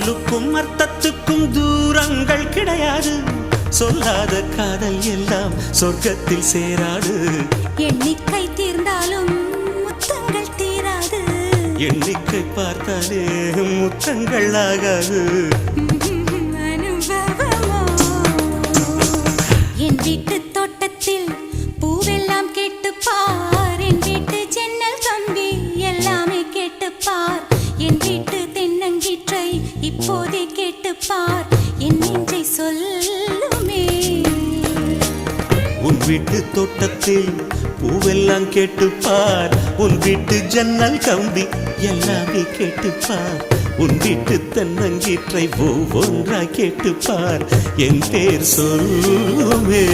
சொல்லுக்கும் அர்த்தத்துக்கும் தூரங்கள் கிடையாது. சொல்லாத காதல் எல்லாம் சொர்க்கத்தில் சேராது. எண்ணிக்கை தீர்ந்தாலும் முத்தங்கள் தீராது. எண்ணிக்கை பார்த்தாலே முத்தங்கள் ஆகாது. அனுபவமோ என் வீட்டு தோட்டத்தில் பூவெல்லாம் கேட்டுப்பார். என் வீட்டு ஜன்னல் கம்பி எல்லாமே கேட்டுப்பார். என் வீட்டு தென்னங்கீற்றை இப்போதே கேட்டுப்பார். என் நெஞ்சை சொல்லுமே. உன் வீட்டு தோட்டத்தில் பூவெல்லாம் கேட்டுப்பார். உன் வீட்டு ஜன்னல் கம்பி எல்லாமே கேட்டுப்பார். உன் வீட்டு தென்னங்கீற்றை ஒவ்வொன்றாய் கேட்டுப்பார். என் பேர் சொல்லுமே.